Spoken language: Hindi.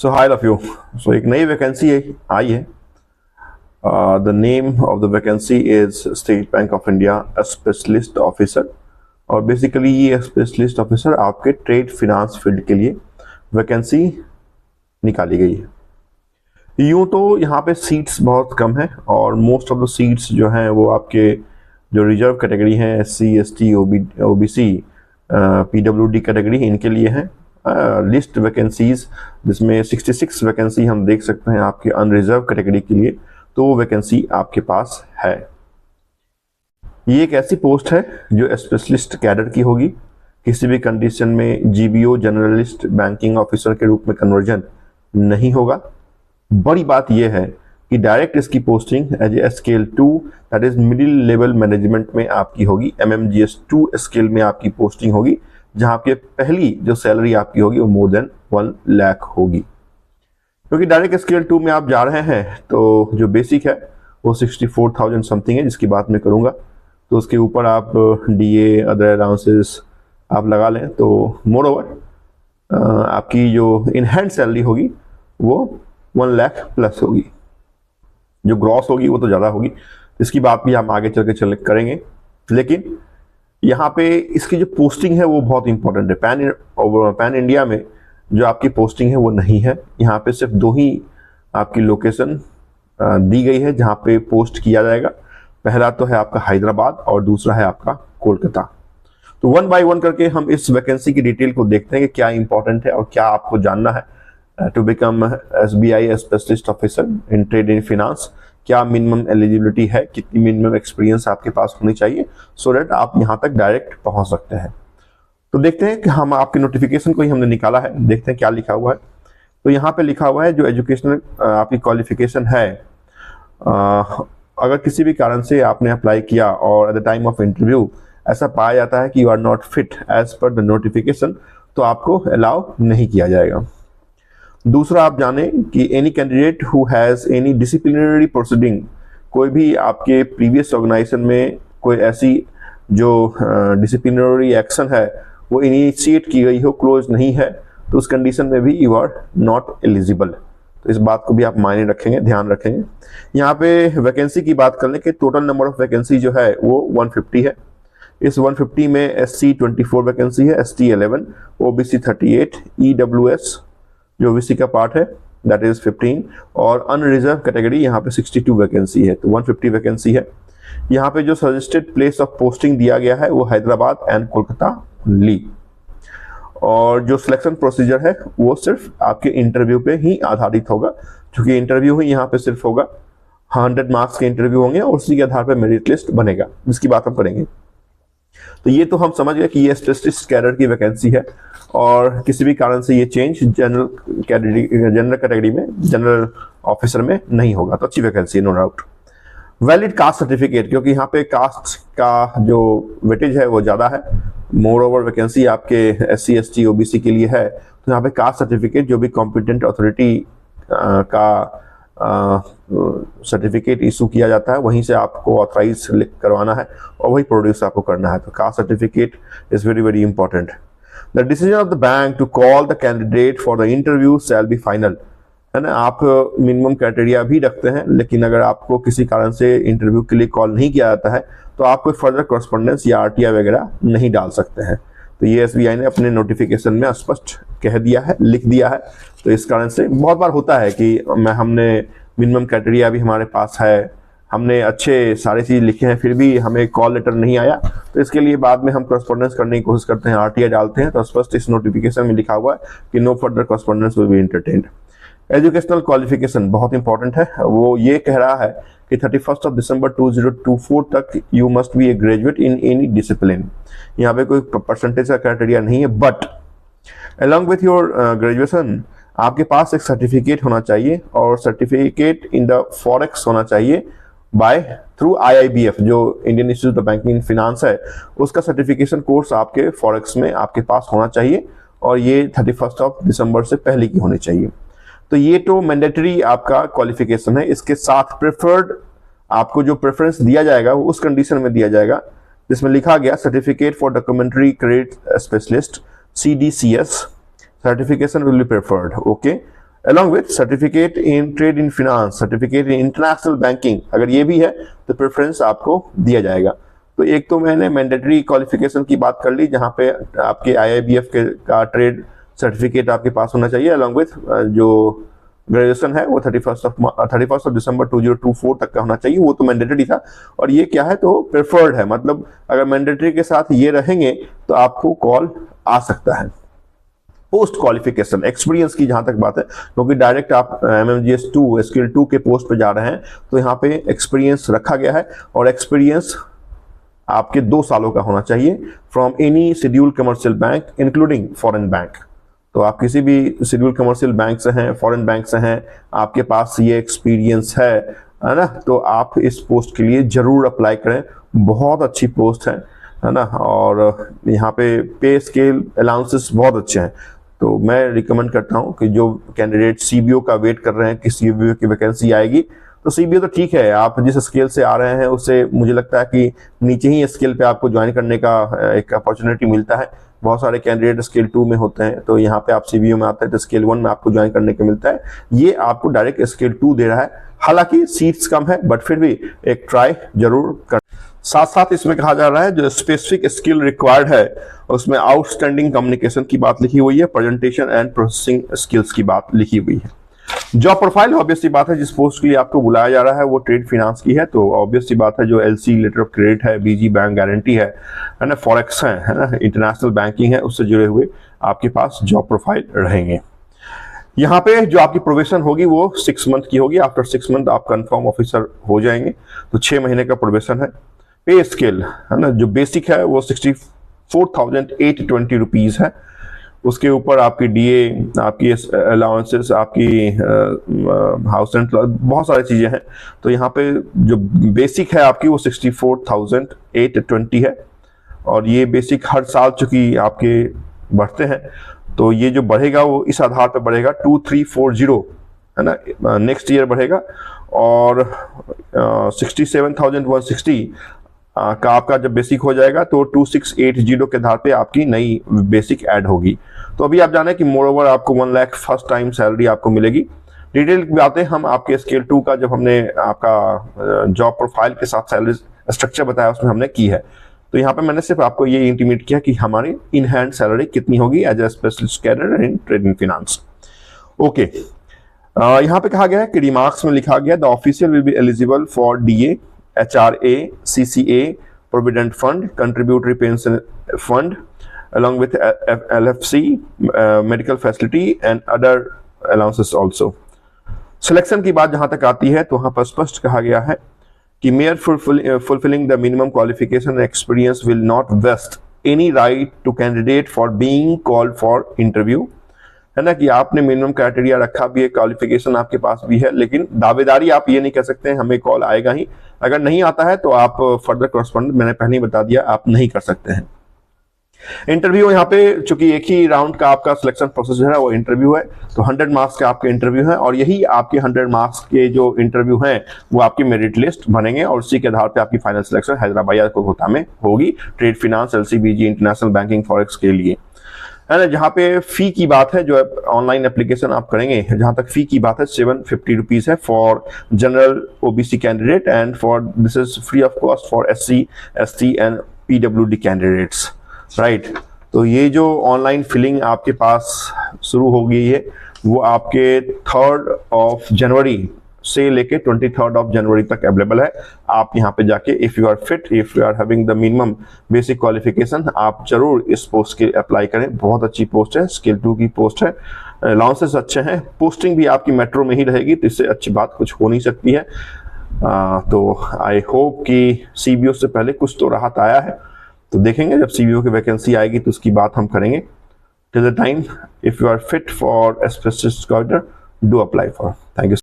So high of you. So एक नई वैकेंसी आई है। The name of the vacancy is State Bank of India specialist officer. और बेसिकली ये स्पेशलिस्ट ऑफिसर आपके ट्रेड फिनांस फील्ड के लिए वैकेंसी निकाली गई है। यूं तो यहाँ पे सीट्स बहुत कम है और मोस्ट ऑफ द सीट्स जो हैं वो आपके जो रिजर्व कैटेगरी हैं SC ST OBC PWD category इनके लिए हैं। लिस्ट वैकेंसीज जिसमें 66 वैकेंसी हम देख सकते हैं आपके अनरिजर्व कैटेगरी के लिए, तो वो वैकेंसी आपके पास है। ये एक ऐसी पोस्ट है जो स्पेशलिस्ट कैडर की होगी। किसी भी कंडीशन में GBO जनरलिस्ट बैंकिंग ऑफिसर के रूप में कन्वर्जन नहीं होगा। बड़ी बात यह है कि डायरेक्ट इसकी posting as a scale 2 that is middle level management में आपकी होगी। MMGS 2 स्केल में आपकी पोस्टिंग होगी, जहां पे पहली जो सैलरी आपकी होगी वो मोर देन 1 लाख होगी। क्योंकि डायरेक्ट स्केल 2 में आप जा रहे हैं तो जो बेसिक है वो 64,000 समथिंग है, जिसकी बात मैं करूंगा। तो उसके ऊपर आप DA अदर अलाउंसेस आप लगा लें तो मोर ओवर आपकी जो इन हैंड सैलरी होगी वो 1 लाख प्लस होगी। जो ग्रॉस होगी वो तो ज़्यादा होगी, इसकी बात भी हम आगे चल के करेंगे। लेकिन यहाँ पे इसकी जो पोस्टिंग है वो बहुत इंपॉर्टेंट है। पैन इंडिया में जो आपकी पोस्टिंग है वो नहीं है। यहाँ पे सिर्फ 2 ही आपकी लोकेशन दी गई है जहाँ पे पोस्ट किया जाएगा। पहला तो है आपका हैदराबाद और दूसरा है आपका कोलकाता। तो 1 बाय 1 करके हम इस वैकेंसी की डिटेल को देखते हैं कि क्या इंपॉर्टेंट है और क्या आपको जानना है to become SBI specialist officer in trade in finance. क्या मिनिमम एलिजिबिलिटी है, कितनी मिनिमम एक्सपीरियंस आपके पास होनी चाहिए सो दैट आप यहाँ तक डायरेक्ट पहुँच सकते हैं। तो देखते हैं कि हम आपके नोटिफिकेशन को ही हमने निकाला है, देखते हैं क्या लिखा हुआ है। तो यहाँ पे लिखा हुआ है जो एजुकेशनल आपकी क्वालिफिकेशन है, अगर किसी भी कारण से आपने अप्लाई किया और at the time of interview ऐसा पाया जाता है कि you are not fit as per the notification, तो आपको अलाउ नहीं किया जाएगा। दूसरा आप जाने कि any candidate who has any disciplinary proceeding, कोई भी आपके प्रीवियस ऑर्गेनाइजेशन में कोई ऐसी जो डिसिप्लिनरी एक्शन है वो इनिशिएट की गई हो, क्लोज नहीं है, तो उस कंडीशन में भी यू आर नॉट एलिजिबल। तो इस बात को भी आप मायने रखेंगे, ध्यान रखेंगे। यहाँ पे वैकेंसी की बात कर लें कि टोटल नंबर ऑफ वैकेंसी जो है वो 150 है। इस 150 में SC 24 वैकेंसी है, ST 11, OBC 38, EWS जो OBC का पार्ट है दैट इज 15 और अनरिजर्व कैटेगरी यहाँ पे 62 वैकेंसी है। तो 150 वैकेंसी है। यहाँ पे जो सजेस्टेड प्लेस ऑफ पोस्टिंग दिया गया है वो हैदराबाद एंड कोलकाता ली। और जो सिलेक्शन प्रोसीजर है वो सिर्फ आपके इंटरव्यू पे ही आधारित होगा, क्योंकि इंटरव्यू ही यहाँ पे सिर्फ होगा। 100 मार्क्स के इंटरव्यू होंगे और उसी के आधार पर मेरिट लिस्ट बनेगा, जिसकी बात हम करेंगे। तो ये तो हम समझ गए कि ये स्पेशलिस्ट कैडर की वैकेंसी है और किसी भी कारण से ये चेंज जनरल कैटेगरी में, जनरल ऑफिसर में नहीं होगा। तो अच्छी वैकेंसी है, no doubt. Valid caste certificate, क्योंकि यहाँ पे कास्ट का जो वेटेज है वो ज़्यादा है। मोर ओवर वैकेंसी आपके SC ST OBC के लिए है, तो यहाँ पे कास्ट सर्टिफिकेट जो भी कॉम्पिटेंट अथॉरिटी का सर्टिफिकेट इशू किया जाता है वहीं से आपको ऑथराइज करवाना है और वही प्रोड्यूस आपको करना है। तो caste certificate is very very important. The decision of the bank to call the candidate for the interview shall be final, है ना। आप मिनिमम क्राइटेरिया भी रखते हैं, लेकिन अगर आपको किसी कारण से इंटरव्यू के लिए कॉल नहीं किया जाता है तो आप कोई फर्दर कॉरेस्पॉन्डेंस या RTI वगैरह नहीं डाल सकते हैं। तो ये SBI ने अपने नोटिफिकेशन में स्पष्ट कह दिया है, लिख दिया है। तो इस कारण से बहुत बार होता है कि हमने मिनिमम क्राइटेरिया भी हमारे पास है, हमने अच्छे सारे चीज़ लिखे हैं, फिर भी हमें कॉल लेटर नहीं आया, तो इसके लिए बाद में हम कॉरेस्पॉन्डेंस करने की कोशिश करते हैं, RTI डालते हैं। तो स्पष्ट इस नोटिफिकेशन में लिखा हुआ है कि no further correspondence will be entertained. Educational qualification बहुत इंपॉर्टेंट है। वो ये कह रहा है कि 31 दिसंबर 2024 तक you must be A graduate in any discipline. यहाँ पे कोई परसेंटेज का क्राइटेरिया नहीं है, but along with your graduation आपके पास एक सर्टिफिकेट होना चाहिए और सर्टिफिकेट इन द फॉरेक्स होना चाहिए बाय थ्रू IIBF जो Indian institute of banking finance है, उसका सर्टिफिकेशन कोर्स आपके फॉरेक्स में आपके पास होना चाहिए और ये 31 दिसंबर से पहले की होनी चाहिए। तो ये तो मैंडेटरी आपका क्वालिफिकेशन है। इसके साथ प्रेफर्ड आपको जो प्रेफरेंस दिया जाएगा वो उस कंडीशन में दिया जाएगा जिसमें लिखा गया certificate for documentary credit specialist CDCS certification will be preferred. Okay, along with certificate in trade in finance, certificate in international banking, अगर ये भी है तो प्रेफरेंस आपको दिया जाएगा। तो एक तो मैंने मैंडेटरी क्वालिफिकेशन की बात कर ली, जहाँ पे आपके IIBF का ट्रेड सर्टिफिकेट आपके पास होना चाहिए, अलॉन्ग विथ जो ग्रेजुएशन है वो 31 दिसंबर 2024 तक का होना चाहिए। वो तो मैंडेटरी था, और ये क्या है तो प्रेफर्ड है, मतलब अगर मैंडेटरी के साथ ये रहेंगे तो आपको कॉल आ सकता है। पोस्ट क्वालिफिकेशन एक्सपीरियंस की जहां तक बात है, क्योंकि डायरेक्ट आप MMGS 2 स्किल 2 के पोस्ट पे जा रहे हैं, तो यहाँ पे एक्सपीरियंस रखा गया है, और एक्सपीरियंस आपके 2 सालों का होना चाहिए from any schedule commercial bank including foreign bank. तो आप किसी भी शेड्यूल कमर्शियल बैंक से हैं, फॉरेन बैंक से हैं, आपके पास ये एक्सपीरियंस है ना, तो आप इस पोस्ट के लिए जरूर अप्लाई करें। बहुत अच्छी पोस्ट है ना, और यहाँ पे स्केल अलाउंसेस बहुत अच्छे हैं। तो मैं रिकमेंड करता हूँ कि जो कैंडिडेट CBO का वेट कर रहे हैं कि CBO की वैकेंसी आएगी, तो CBO तो ठीक है, आप जिस स्केल से आ रहे हैं उससे मुझे लगता है कि नीचे ही स्केल पे आपको ज्वाइन करने का एक अपॉर्चुनिटी मिलता है। बहुत सारे कैंडिडेट स्केल 2 में होते हैं, तो यहाँ पे आप CBO में आते हैं तो स्केल 1 में आपको ज्वाइन करने को मिलता है। ये आपको डायरेक्ट स्केल 2 दे रहा है, हालांकि सीट्स कम है, बट फिर भी एक ट्राई जरूर कर। साथ साथ इसमें कहा जा रहा है जो स्पेसिफिक स्किल रिक्वायर्ड है उसमें आउटस्टैंडिंग कम्युनिकेशन की बात लिखी हुई है, प्रेजेंटेशन एंड प्रोसेसिंग स्किल्स की बात लिखी हुई है। जॉब प्रोफाइल ऑब्वियस सी बात है, जिस पोस्ट के लिए आपको बुलाया जा रहा है वो ट्रेड फाइनेंस की है, तो ऑब्वियस सी बात है जो LC लेटर ऑफ क्रेडिट है, BG बैंक गारंटी है ना, फॉरेक्स है ना, इंटरनेशनल बैंकिंग है, उससे जुड़े हुए आपके पास जॉब प्रोफाइल रहेंगे। यहाँ पे जो आपकी प्रोबेशन होगी वो 6 मंथ की होगी। आफ्टर 6 मंथ आप कंफर्म ऑफिसर हो जाएंगे, तो 6 महीने का प्रोबेशन है। पे स्केल है ना, जो बेसिक है वो 64,820 रुपीज है। उसके ऊपर आपकी DA, आपकी अलाउंसेस, आपकी हाउस रेंट, बहुत सारी चीजें हैं। तो यहाँ पे जो बेसिक है आपकी वो 64,820 है, और ये बेसिक हर साल चूंकि आपके बढ़ते हैं, तो ये जो बढ़ेगा वो इस आधार पर बढ़ेगा 2340 है ना, नेक्स्ट ईयर बढ़ेगा। और 67,160 का आपका जब बेसिक हो जाएगा तो 2680 के आधार पे आपकी नई बेसिक ऐड होगी। तो अभी आप जाने कि मोर ओवर आपको 1 लाख फर्स्ट टाइम सैलरी आपको मिलेगी। डिटेल की बातें हम आपके स्केल 2 का जब हमने आपका जॉब प्रोफाइल के साथ सैलरी स्ट्रक्चर बताया उसमें हमने की है। तो यहाँ पे मैंने सिर्फ आपको ये इंटीमेट किया कि हमारी इन हैंड सैलरी कितनी होगी as a specialist cadre in trade in finance. Okay, यहाँ पे कहा गया है कि रिमार्क्स में लिखा गया the official will be eligible for DA, HRA, CCA, Provident Fund, Contributory Pension Fund, along with LFC, medical facility and other allowances also. Selection की बात जहां तक आती है तो वहां पर स्पष्ट कहा गया है कि mere fulfilling the minimum qualification and experience will not vest any right to candidate for being called for interview, है ना, कि आपने मिनिमम क्राइटेरिया रखा भी है, क्वालिफिकेशन आपके पास भी है, लेकिन दावेदारी आप ये नहीं कह सकते हैं हमें कॉल आएगा ही। अगर नहीं आता है तो आप फर्दर कॉरेस्पॉन्डेंट, मैंने पहले ही बता दिया, आप नहीं कर सकते हैं। इंटरव्यू यहाँ पे चूंकि एक ही राउंड का आपका सिलेक्शन प्रोसेस है वो इंटरव्यू है, तो 100 मार्क्स का आपके इंटरव्यू है, और यही आपके 100 मार्क्स के जो इंटरव्यू हैं वो आपकी मेरिट लिस्ट बनेंगे, और उसी के आधार पे आपकी फाइनल सिलेक्शन हैदराबाद या कोलकाता में होगी trade finance, LC, BG, international banking, forex के लिए, है ना। जहाँ पे फी की बात है, जो ऑनलाइन एप्लीकेशन आप करेंगे, जहां तक फी की बात है 750 रुपीज है for general OBC candidate, and for this is free of cost for SC, ST and PWD candidates, right. तो ये जो ऑनलाइन फिलिंग आपके पास शुरू हो गई है वो आपके 3 जनवरी से लेके 23 जनवरी तक अवेलेबल है। आप यहाँ पे जाके if you are fit, if you are having the minimum basic qualification, आप जरूर इस पोस्ट के अप्लाई करें। बहुत अच्छी पोस्ट है, स्केल 2 की पोस्ट है, अलाउंसेस अच्छे हैं, पोस्टिंग भी आपकी मेट्रो में ही रहेगी, तो इससे अच्छी बात कुछ हो नहीं सकती है। तो आई होप कि CBO से पहले कुछ तो राहत आया है, तो देखेंगे जब CBO की वैकेंसी आएगी तो उसकी बात हम करेंगे। Till the time, if you are fit for a specialist cadre, do apply for. Thank you.